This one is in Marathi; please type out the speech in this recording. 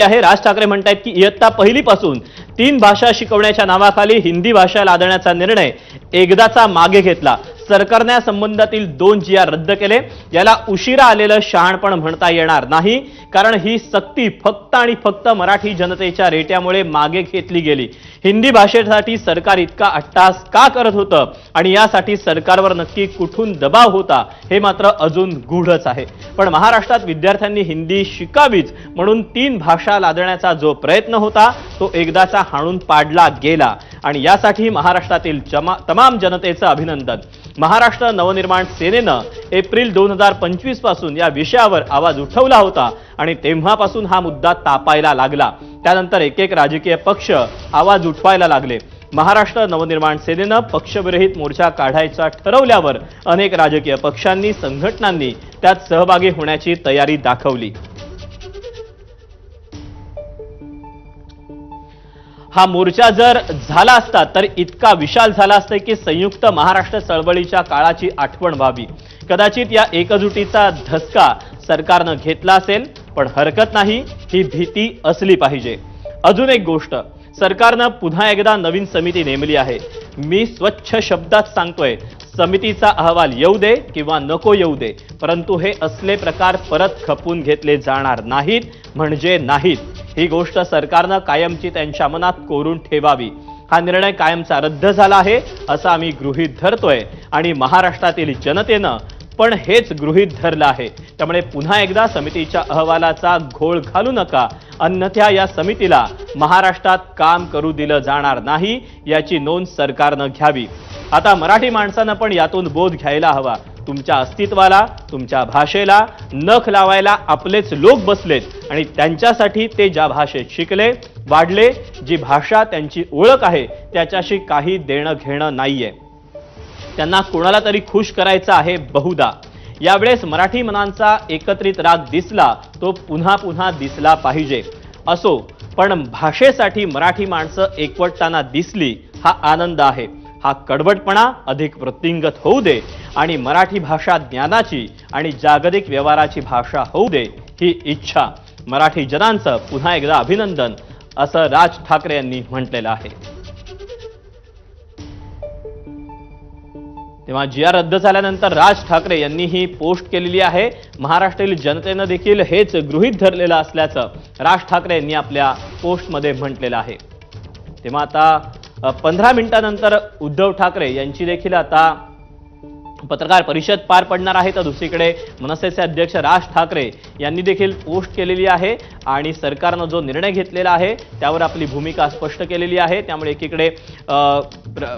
आहे। राज ठाकरे म्हणतात की इयत्ता पहिलीपासून 3 भाषा शिकवण्याच्या नावाखाली हिंदी भाषा लादण्याचा निर्णय एकदाचा मागे घेतला। सरकारने संबंधातील 2 GR रद्द केले। याला उशिरा आलेलं शहाणपण म्हणता येणार नाही, कारण ही सक्ती फक्त आणि फक्त मराठी जनतेच्या रेट्यामुळे मागे घेतली गेली। हिंदी भाषेसाठी सरकार इतका अट्टास का करत होतं आणि यासाठी सरकारवर नक्की कुठून दबाव होता हे मात्र अजून गूढच आहे। पण महाराष्ट्रात विद्यार्थ्यांनी हिंदी शिकावीच म्हणून 3 भाषा लादण्याचा जो प्रयत्न होता तो एकदाचा हाणून पाडला गेला आणि यासाठी महाराष्ट्रातील तमाम जनतेचं अभिनंदन। महाराष्ट्र नवनिर्माण सेनेनं एप्रिल 2025 पासून या विषयावर आवाज उठवला होता आणि तेव्हापासून हा मुद्दा तापायला लागला। त्यानंतर एक राजकीय पक्ष आवाज उठवायला लागले। महाराष्ट्र नवनिर्माण सेनेनं पक्षविरहित मोर्चा काढायचा ठरवल्यावर अनेक राजकीय पक्षांनी संघटनांनी त्यात सहभागी होण्याची तयारी दाखवली। हा मोर्चा जर झाला असता तर इतका विशाल झाला असता की संयुक्त महाराष्ट्र चळवळीच्या काळाची आठवण व्हावी। कदाचित या एकजुटीचा धसका सरकारनं घेतला असेल, पण हरकत नाही, ही भीती असली पाहिजे। अजून एक गोष्ट, सरकारनं पुन्हा एकदा नवीन समिती नेमली आहे। मी स्वच्छ शब्दात सांगतोय, समितीचा अहवाल येऊ दे किंवा नको येऊ दे, परंतु हे असले प्रकार परत खपून घेतले जाणार नाहीत म्हणजे नाहीत। ही गोष्ट सरकारनं कायमची त्यांच्या मनात कोरून ठेवावी। हा निर्णय कायमचा रद्द झाला आहे असं आम्ही गृहीत धरतोय आणि महाराष्ट्रातील जनतेनं पण हेच गृहीत धरलं आहे। त्यामुळे पुन्हा एकदा समितीच्या अहवालाचा घोळ घालू नका, अन्यथा या समितीला महाराष्ट्रात काम करू दिलं जाणार नाही याची नोंद सरकारनं घ्यावी। आता मराठी माणसानं पण यातून बोध घ्यायला हवा। तुमच्या अस्तित्वाला, तुमच्या भाषेला नख लावायला आपलेच लोक बसलेत आणि त्यांच्यासाठी ते ज्या भाषेत शिकले, वाढले, जी भाषा त्यांची ओळख आहे त्याच्याशी काही देणं घेणं नाहीये। त्यांना कोणाला तरी खुश करायचं आहे बहुधा। यावेळेस मराठी मनांचा एकत्रित राग दिसला तो पुन्हा पुन्हा दिसला पाहिजे। असो, पण भाषेसाठी मराठी माणसं एकवटताना दिसली हा आनंद आहे। हा कडवटपणा अधिक वृत्तिंगत होऊ दे आणि मराठी भाषा ज्ञानाची आणि जागतिक व्यवहाराची भाषा होऊ दे, ही इच्छा। मराठी जनांचं पुन्हा एकदा अभिनंदन, असं राज ठाकरे यांनी म्हटलेलं आहे। तेव्हा GR रद्द झाल्यानंतर राज ठाकरे यांनी ही पोस्ट केलेली आहे। महाराष्ट्रातील जनतेनं देखील हेच गृहीत धरलेलं असल्याचं राज ठाकरे यांनी आपल्या पोस्टमध्ये म्हटलेलं आहे। तेव्हा आता 15 मिनिटांनंतर उद्धव ठाकरे यांची देखील आता पत्रकार परिषद पार पडणार आहे। तर दुसरीकडे मनसेचे अध्यक्ष राज ठाकरे यांनी देखील पोस्ट केलेली आहे आणि सरकारनं जो निर्णय घेतलेला आहे त्यावर आपली भूमिका स्पष्ट केलेली आहे। त्यामुळे एकीकडे